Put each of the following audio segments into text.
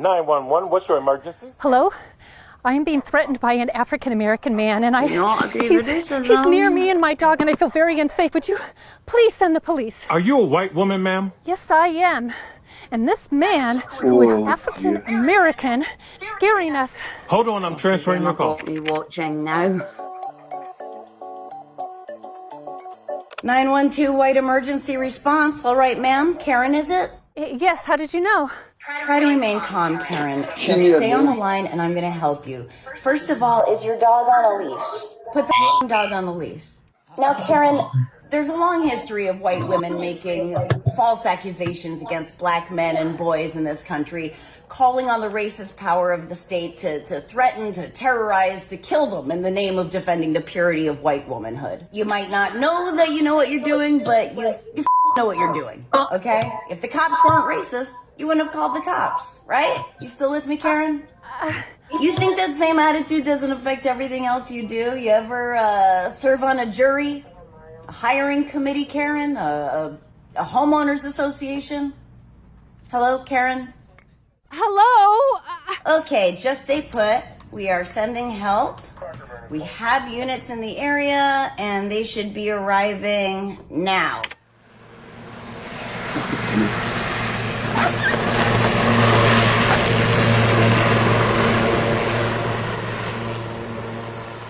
911, what's your emergency? Hello? I am being threatened by an African-American man, and he's near me and my dog, and I feel very unsafe. Would you please send the police? Are you a white woman, ma'am? Yes, I am. And this man, who is African-American, scaring us. Hold on, I'm transferring your call. Me watching now. 912 white emergency response. All right, ma'am. Karen, is it? Yes, how did you know? Try to remain calm, Karen. Just stay on the line and I'm going to help you. First of all, is your dog on a leash? Put the dog on the leash. Now, Karen, there's a long history of white women making false accusations against black men and boys in this country, calling on the racist power of the state to threaten, to terrorize, to kill them in the name of defending the purity of white womanhood. You might not know that you know what you're doing, but you know what you're doing, okay? If the cops weren't racist, you wouldn't have called the cops, right? You still with me, Karen? You think that same attitude doesn't affect everything else you do? You ever serve on a jury, a hiring committee, Karen? A homeowners association? Hello, Karen? Hello? Okay, just stay put. We are sending help. We have units in the area, and they should be arriving now.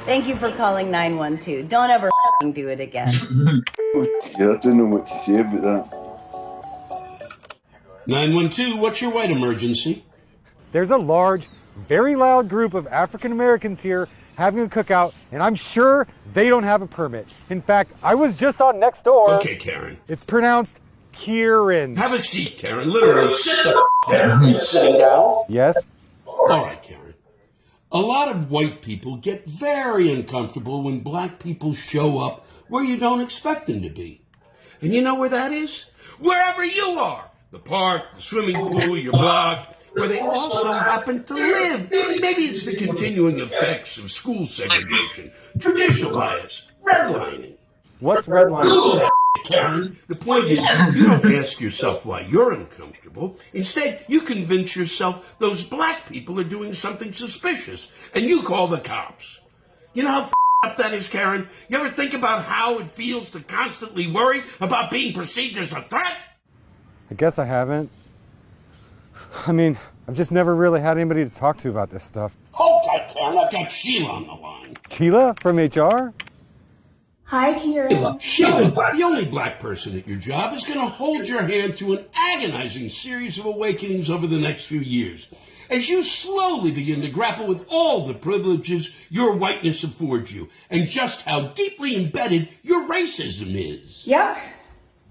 Thank you for calling 912. Don't ever do it again. I don't know what to say about that. 912, what's your white emergency? There's a large, very loud group of African Americans here having a cookout, and I'm sure they don't have a permit. In fact, I was just on next door. Okay, Karen. It's pronounced Kieran. Have a seat, Karen. Literally, sit the down. Sitting down? Yes? All right, Karen. A lot of white people get very uncomfortable when black people show up where you don't expect them to be. And you know where that is? Wherever you are. The park, the swimming pool, your block, where they also happen to live. Maybe it's the continuing effects of school segregation, traditional bias, redlining. What's redlining? Cool, Karen. The point is, you don't ask yourself why you're uncomfortable. Instead, you convince yourself those black people are doing something suspicious, and you call the cops. You know how up that is, Karen? You ever think about how it feels to constantly worry about being perceived as a threat? I guess I haven't. I mean, I've just never really had anybody to talk to about this stuff. Hold tight, Karen. I've got Sheila on the line. Sheila from HR? Hi, Kieran. Sheila, the only black person at your job, is going to hold your hand through an agonizing series of awakenings over the next few years, as you slowly begin to grapple with all the privileges your whiteness affords you, and just how deeply embedded your racism is. Yep.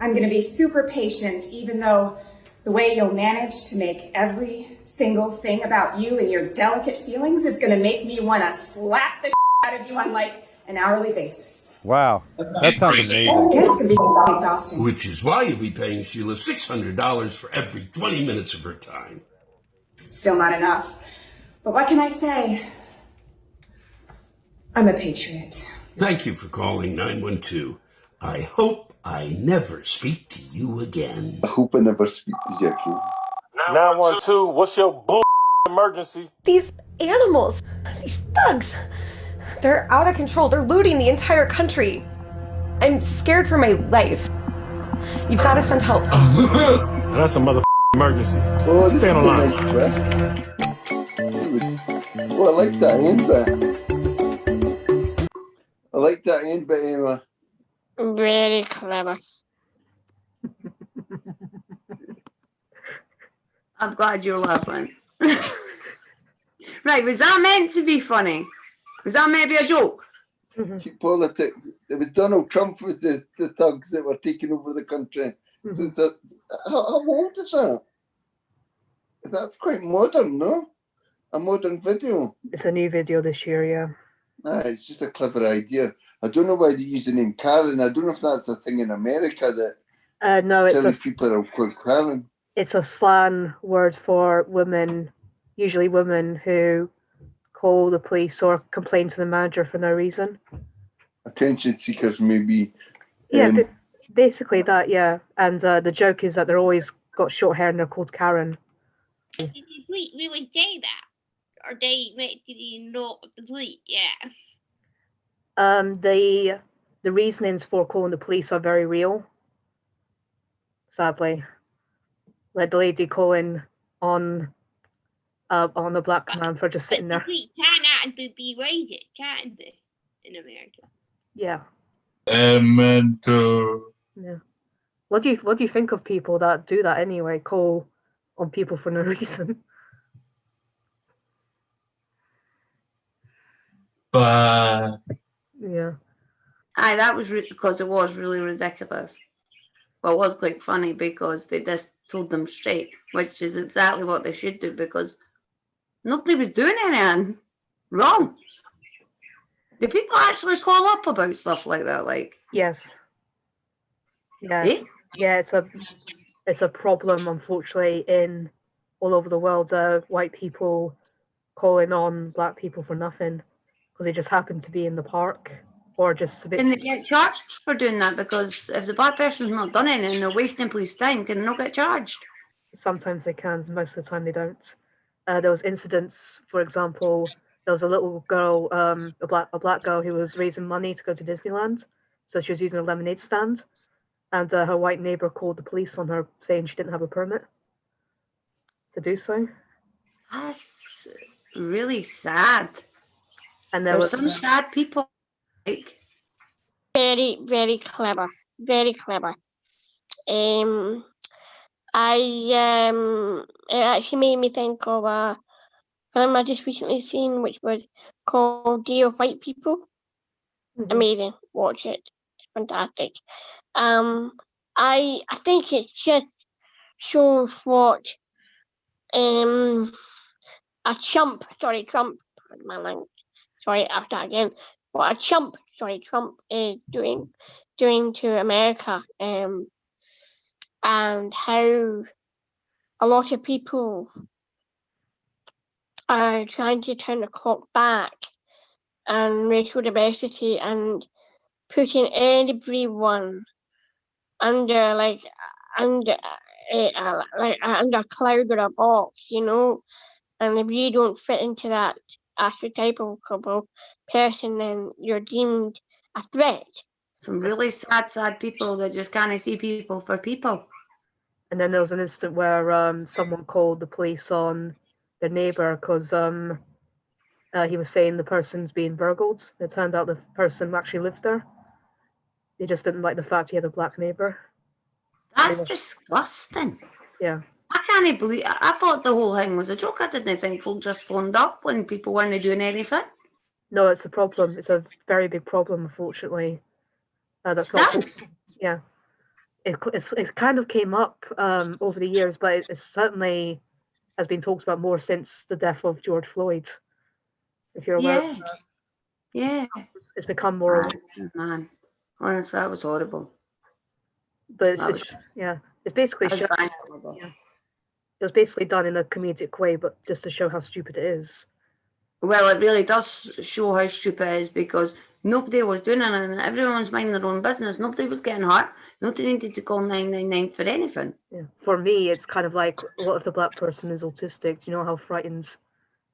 I'm going to be super patient, even though the way you'll manage to make every single thing about you and your delicate feelings is going to make me want to slap the out of you on like an hourly basis. Wow, that sounds amazing. Yeah, it's going to be exhausting. Which is why you'll be paying Sheila $600 for every 20 minutes of her time. Still not enough. But what can I say? I'm a patriot. Thank you for calling 912. I hope I never speak to you again. I hope I never speak to you again. 912, what's your emergency? These animals, these thugs, they're out of control. They're looting the entire country. I'm scared for my life. You've got to send help. That's a emergency. Oh, stand on line. Oh, I like that end bit. I like that end bit, Emma. Very clever. I'm glad you're laughing. Right, was that meant to be funny? Was that maybe a joke? Politics. It was Donald Trump with the thugs that were taking over the country. So it's how old is that? That's quite modern, no? A modern video. It's a new video this year, yeah. It's just a clever idea. I don't know why they use the name Karen. I don't know if that's a thing in America that No, silly people are called Karen. It's a slang word for women, usually women who call the police or complain to the manager for no reason. Attention seekers, maybe. Yeah, basically that, yeah. And the joke is that they're always got short hair and they're called Karen. Did the police really say that? Or did he not the police? Yeah. The reasonings for calling the police are very real. Sadly, like the lady calling on the black man for just sitting there. The police cannot be raided, can they? In America. Yeah. Mental. Yeah. What do you think of people that do that anyway? Call on people for no reason. But Yeah. Aye, that was because it was really ridiculous. Well, it was quite funny because they just told them straight, which is exactly what they should do because nobody was doing anything wrong. Do people actually call up about stuff like that? Like, Yes. Yeah. eh? Yeah. It's a problem, unfortunately, in all over the world. White people calling on black people for nothing because they just happen to be in the park or just a bit. Can they get charged for doing that? Because if the black person's not done anything and they're wasting police time, can they not get charged? Sometimes they can, most of the time they don't. There was incidents, for example, there was a little girl, a black girl who was raising money to go to Disneyland. So she was using a lemonade stand, and her white neighbor called the police on her, saying she didn't have a permit to do so. That's really sad. And there's some sad people. Like, very, very clever. Very clever. It actually made me think of a film I just recently seen, which was called Day of White People. Mm-hmm. Amazing. Watch it. It's fantastic. I think it just shows what a chump, pardon my language. Sorry, I'll start again. What a chump, Trump is doing to America, and how a lot of people are trying to turn the clock back and racial diversity and putting everyone under under a cloud or a box, you know. And if you don't fit into that archetypal person, then you're deemed a threat. some really sad people that just can't see people for people. And then there was an incident where someone called the police on their neighbor because he was saying the person's being burgled. It turned out the person actually lived there. They just didn't like the fact he had a black neighbor. That's disgusting. Yeah. I can't believe. I thought the whole thing was a joke. I didn't think folk just phoned up when people weren't doing anything. No, it's a problem. It's a very big problem, unfortunately. That's not. Yeah. It kind of came up over the years, but it certainly has been talked about more since the death of George Floyd. If you're aware of that. Yeah. It's become more. Man, honestly, that was horrible. But it's basically it was basically done in a comedic way, but just to show how stupid it is. Well, it really does show how stupid it is because nobody was doing it and everyone's minding their own business. Nobody was getting hurt. Nobody needed to call 999 for anything. Yeah. For me, it's kind of like, what if the black person is autistic? Do you know how frightened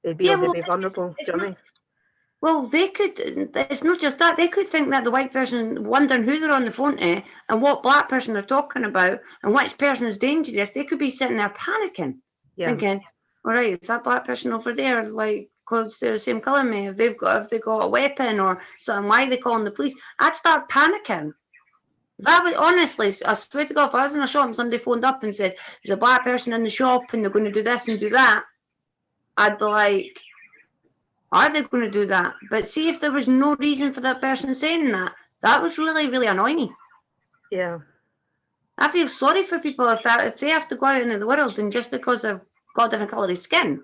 they'd be or they'd be vulnerable? Do you know what I mean? Well, they could, it's not just that, they could think that the white person, wondering who they're on the phone to and what black person they're talking about and which person is dangerous. They could be sitting there panicking, thinking, all right, is that black person over there, like, because they're the same colour as me, if they got a weapon or something, why are they calling the police? I'd start panicking. That would, honestly, I swear to God, if I was in a shop and somebody phoned up and said, there's a black person in the shop and they're going to do this and do that, I'd be like, are they going to do that? But see, if there was no reason for that person saying that, that was really, really annoying me. Yeah. I feel sorry for people if they have to go out into the world and just because they've got a different colour of skin,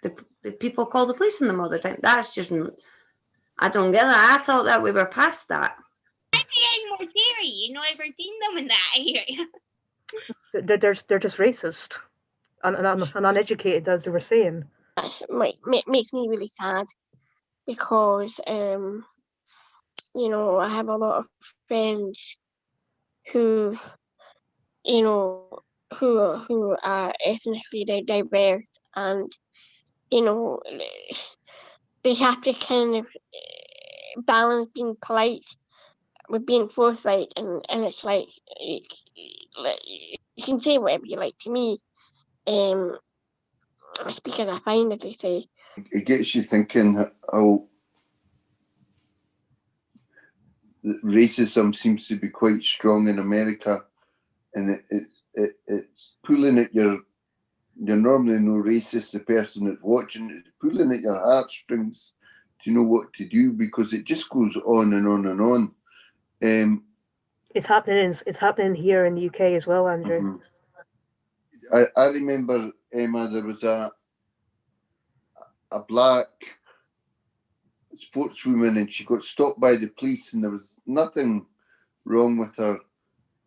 the people call the police on them all the time. That's just, I don't get that. I thought that we were past that. I'm getting more theory, you know, I've seen them in that area. They're just racist and uneducated, as they were saying. That makes me really sad because, you know, I have a lot of friends who, you know, who are ethnically diverse, and you know, they have to kind of balance being polite with being forthright, and it's like you can say whatever you like to me. I speak as I find, as they say. It gets you thinking how racism seems to be quite strong in America, and it's pulling at your. You're normally no racist. The person that's watching is pulling at your heartstrings to know what to do, because it just goes on and on and on. It's happening here in the UK as well, Andrew. I remember, Emma, there was a black sportswoman, and she got stopped by the police, and there was nothing wrong with her.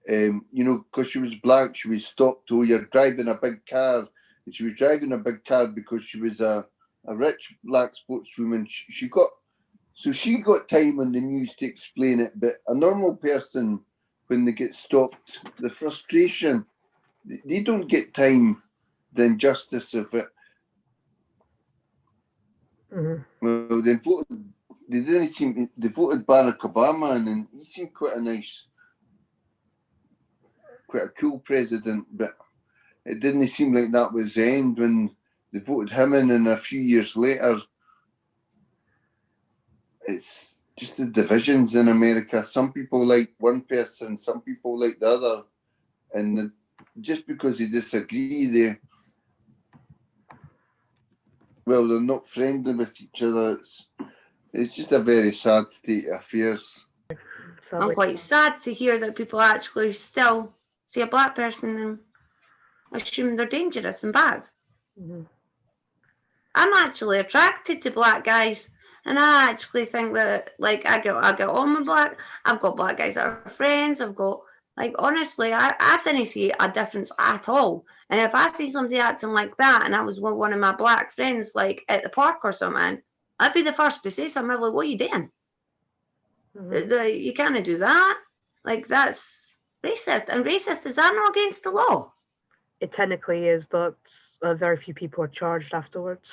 You know, because she was black, she was stopped. Oh, you're driving a big car. And she was driving a big car because she was a rich black sportswoman. She got time on the news to explain it. But a normal person, when they get stopped, the frustration, they don't get time, the injustice of it. Well, they voted Barack Obama, and then he seemed quite a cool president, but it didn't seem like that was the end when they voted him in, and a few years later, it's just the divisions in America. Some people like one person, some people like the other, and just because they disagree, they're not friendly with each other. It's just a very sad state of affairs. I'm quite sad to hear that people actually still see a black person and assume they're dangerous and bad. I'm actually attracted to black guys, and I actually think that, like, I get on with black. I've got black guys that are friends. I've got, like, honestly, I didn't see a difference at all. And if I see somebody acting like that, and I was with one of my black friends, like at the park or something, I'd be the first to say something. I'm like, what are you doing? You can't do that. Like, that's racist. And racist, is that not against the law? It technically is, but very few people are charged afterwards.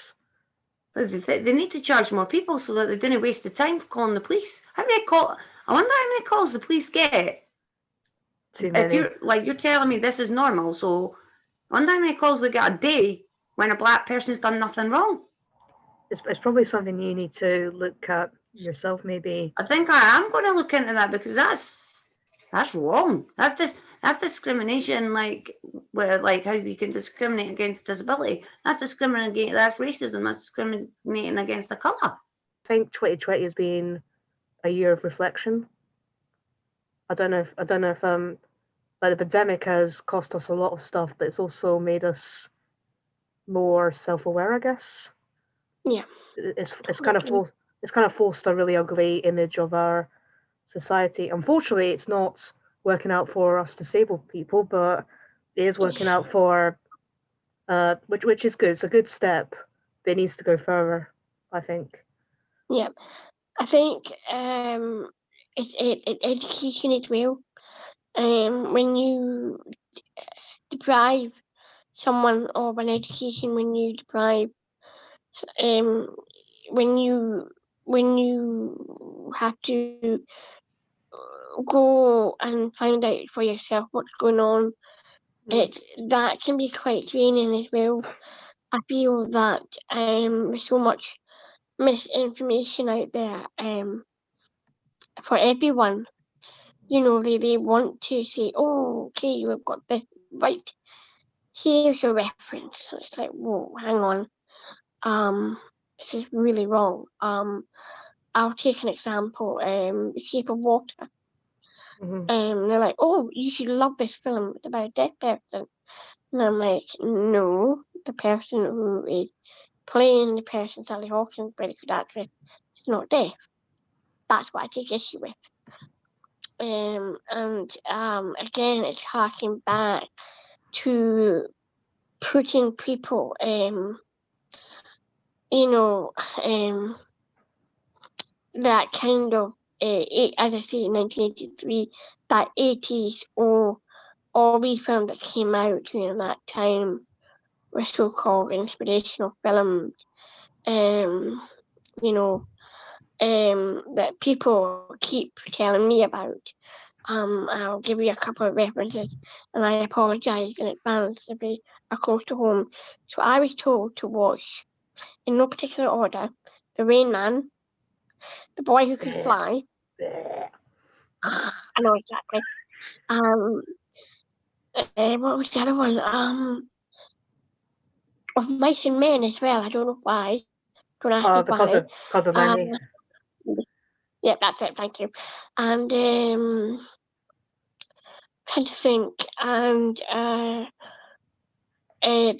They need to charge more people so that they didn't waste the time calling the police. I wonder how many calls the police get. Too many. If you're telling me this is normal, so I wonder how many calls they get a day when a black person's done nothing wrong. It's probably something you need to look at yourself, maybe. I think I am going to look into that, because that's wrong. That's discrimination, like how you can discriminate against disability. That's discriminating. That's racism. That's discriminating against the colour. I think 2020 has been a year of reflection. I don't know if like the pandemic has cost us a lot of stuff, but it's also made us more self-aware, I guess. Yeah. It's kind of forced a really ugly image of our society. Unfortunately, it's not working out for us disabled people, but it is working out for which is good. It's a good step, but it needs to go further, I think. Yeah, I think it's education as well. When you deprive someone of an education, when you deprive when you have to go and find out for yourself what's going on, that can be quite draining as well. I feel that there's so much misinformation out there for everyone. You know, they want to say, oh, okay, you have got this right. Here's your reference. So it's like, whoa, hang on. This is really wrong. I'll take an example. Shape of Water. They're like, oh, you should love this film. It's about a deaf person. And I'm like, no, the person who is playing the person, Sally Hawkins, very good actress, is not deaf. That's what I take issue with. And again, it's harking back to putting people, that kind of, as I say, 1983, that 80s, all these films that came out during that time were so-called inspirational films. You know, that people keep telling me about. I'll give you a couple of references, and I apologise in advance if they are close to home. So I was told to watch, in no particular order, The Rain Man, The Boy Who Could Fly. I know exactly. What was the other one? Of Mice and Men as well. I don't know why. Don't ask me why. Cause of Lenny. Yeah, that's it. Thank you. And trying to think. And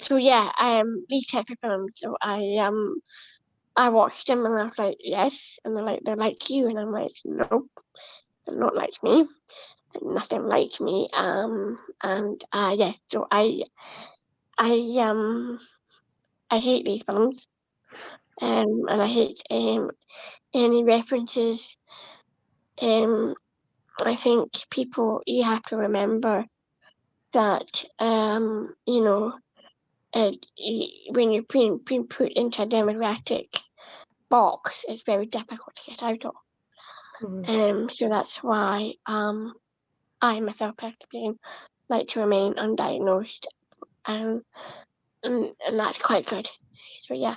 so yeah, these type of films. So I watched them and I was like, yes, and they're like you, and I'm like, nope, they're not like me. They're nothing like me. And yes, so I hate these films. And I hate any references. I think you have to remember that, you know, when you're being put into a democratic box, it's very difficult to get out of. So that's why I myself personally like to remain undiagnosed, and that's quite good. So yeah.